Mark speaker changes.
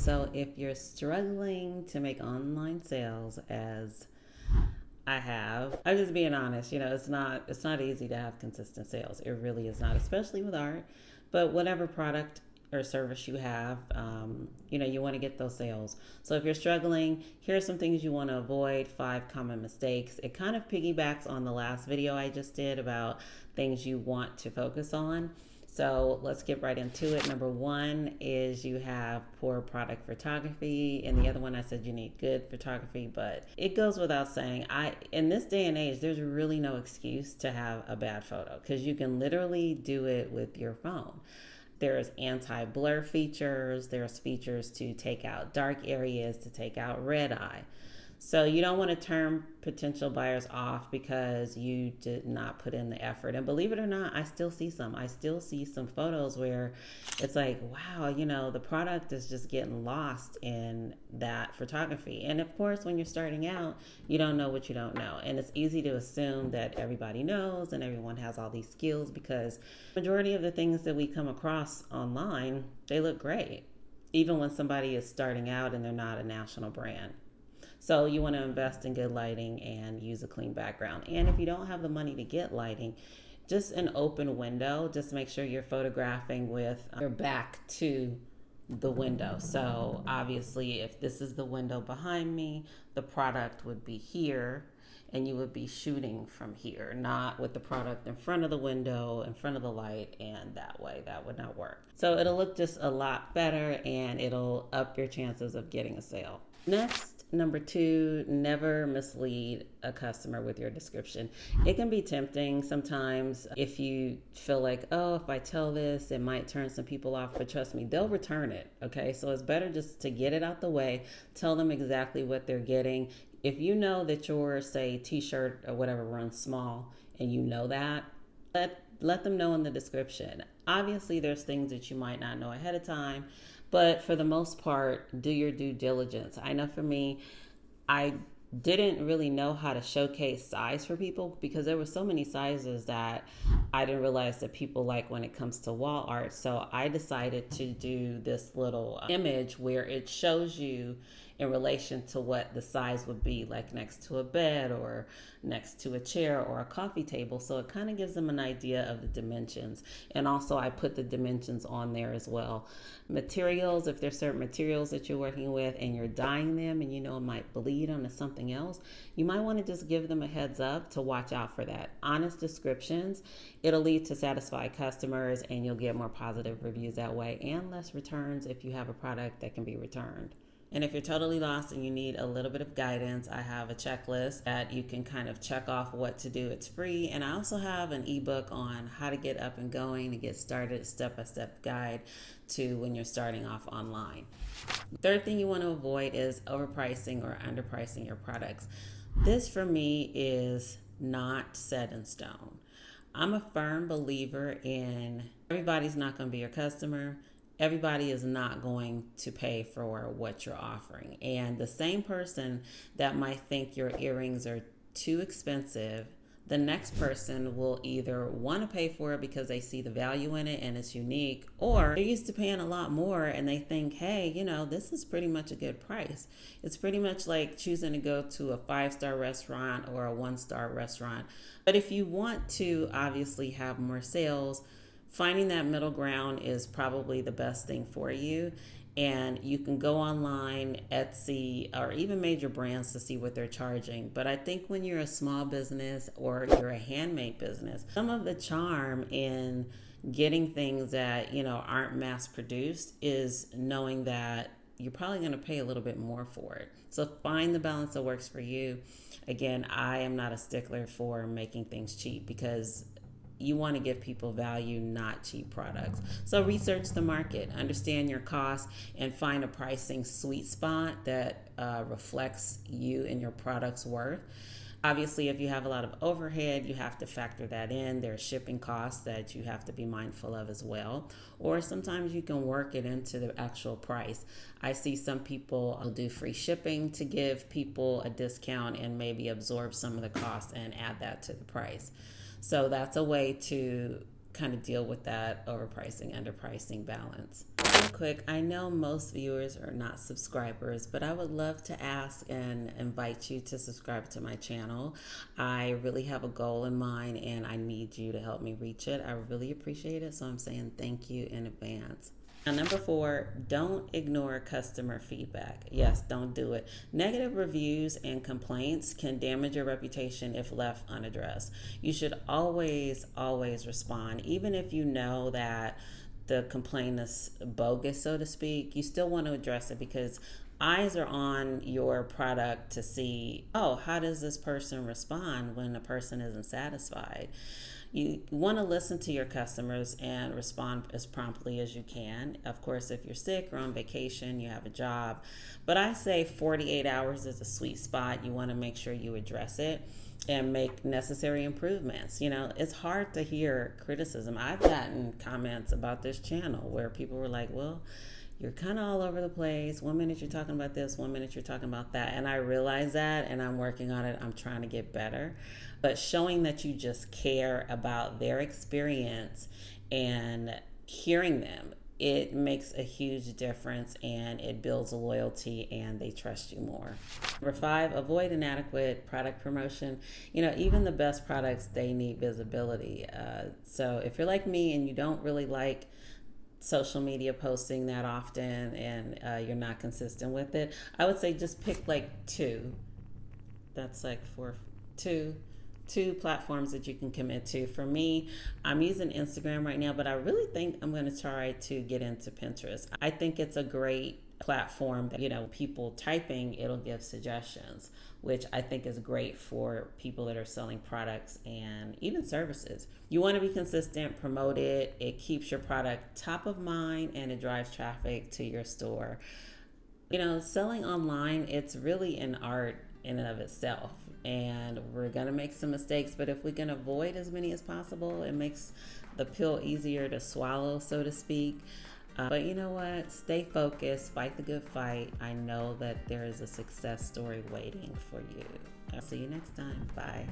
Speaker 1: So if you're struggling to make online sales, as I have, I'm just being honest, it's not easy to have consistent sales. It really is not, especially with art. But whatever product or service you have, you want to get those sales. So if you're struggling, here are some things you want to avoid, 5 common mistakes. It kind of piggybacks on the last video I just did about things you want to focus on. So let's get right into it. Number 1 is you have poor product photography, and the other one I said you need good photography, but it goes without saying, in this day and age, there's really no excuse to have a bad photo because you can literally do it with your phone. There's anti-blur features, there's features to take out dark areas, to take out red eye. So you don't want to turn potential buyers off because you did not put in the effort. And believe it or not, I still see some photos where it's like, wow, the product is just getting lost in that photography. And of course, when you're starting out, you don't know what you don't know. And it's easy to assume that everybody knows and everyone has all these skills because the majority of the things that we come across online, they look great, even when somebody is starting out and they're not a national brand. So you want to invest in good lighting and use a clean background. And if you don't have the money to get lighting, just an open window. Just make sure you're photographing with your back to the window. So obviously, if this is the window behind me, the product would be here and you would be shooting from here, not with the product in front of the window, in front of the light, and that way that would not work. So it'll look just a lot better and it'll up your chances of getting a sale. Next, number 2, never mislead a customer with your description. It can be tempting sometimes if you feel like, oh, if I tell this, it might turn some people off, but trust me, they'll return it, okay? So it's better just to get it out the way, tell them exactly what they're getting. If you know that your, say, t-shirt or whatever runs small and you know that, let them know in the description. Obviously, there's things that you might not know ahead of time, but for the most part, do your due diligence. I know for me, I didn't really know how to showcase size for people because there were so many sizes that I didn't realize that people like when it comes to wall art. So I decided to do this little image where it shows you in relation to what the size would be, like next to a bed or next to a chair or a coffee table. So it kind of gives them an idea of the dimensions. And also I put the dimensions on there as well. Materials, if there's certain materials that you're working with and you're dyeing them and it might bleed onto something else, you might want to just give them a heads up to watch out for that. Honest descriptions, it'll lead to satisfied customers and you'll get more positive reviews that way and less returns if you have a product that can be returned. And if you're totally lost and you need a little bit of guidance, I have a checklist that you can kind of check off what to do. It's free. And I also have an ebook on how to get up and going to get started, a step-by-step guide to when you're starting off online. The third thing you want to avoid is overpricing or underpricing your products. This for me is not set in stone. I'm a firm believer in everybody's not going to be your customer. Everybody is not going to pay for what you're offering. And the same person that might think your earrings are too expensive, the next person will either want to pay for it because they see the value in it and it's unique, or they're used to paying a lot more and they think, hey, this is pretty much a good price. It's pretty much like choosing to go to a 5-star restaurant or a 1-star restaurant. But if you want to obviously have more sales, finding that middle ground is probably the best thing for you. And you can go online, Etsy, or even major brands to see what they're charging. But I think when you're a small business or you're a handmade business, some of the charm in getting things that, aren't mass produced is knowing that you're probably going to pay a little bit more for it. So find the balance that works for you. Again, I am not a stickler for making things cheap because you want to give people value, not cheap products. So research the market, understand your costs, and find a pricing sweet spot that reflects you and your product's worth. Obviously, if you have a lot of overhead, you have to factor that in. There are shipping costs that you have to be mindful of as well. Or sometimes you can work it into the actual price. I see some people will do free shipping to give people a discount and maybe absorb some of the costs and add that to the price. So that's a way to kind of deal with that overpricing, underpricing balance. Real quick, I know most viewers are not subscribers, but I would love to ask and invite you to subscribe to my channel. I really have a goal in mind and I need you to help me reach it. I really appreciate it, so I'm saying thank you in advance. Now, number 4, don't ignore customer feedback. Yes, don't do it. Negative reviews and complaints can damage your reputation if left unaddressed. You should always respond, even if you know that the complaint is bogus, so to speak. You still want to address it because eyes are on your product to see, oh, how does this person respond when a person isn't satisfied? You want to listen to your customers and respond as promptly as you can. Of course, if you're sick or on vacation, you have a job. But I say 48 hours is a sweet spot. You want to make sure you address it and make necessary improvements. You know, it's hard to hear criticism. I've gotten comments about this channel where people were like, well, you're kind of all over the place. 1 minute you're talking about this, 1 minute you're talking about that. And I realize that, and I'm working on it. I'm trying to get better. But showing that you just care about their experience and hearing them, it makes a huge difference and it builds loyalty and they trust you more. Number 5, avoid inadequate product promotion. You know, even the best products, they need visibility. So if you're like me and you don't really like social media posting that often and you're not consistent with it, I would say just pick like 2. That's like two platforms that you can commit to. For me, I'm using Instagram right now, but I really think I'm going to try to get into Pinterest. I think it's a great platform that, you know, people typing, it'll give suggestions, which I think is great for people that are selling products and even services. You want to be consistent, promote it. It keeps your product top of mind and it drives traffic to your store. You know, selling online, it's really an art in and of itself. And we're going to make some mistakes, but if we can avoid as many as possible, it makes the pill easier to swallow, so to speak. But you know what? Stay focused, fight the good fight. I know that there is a success story waiting for you. I'll see you next time. Bye.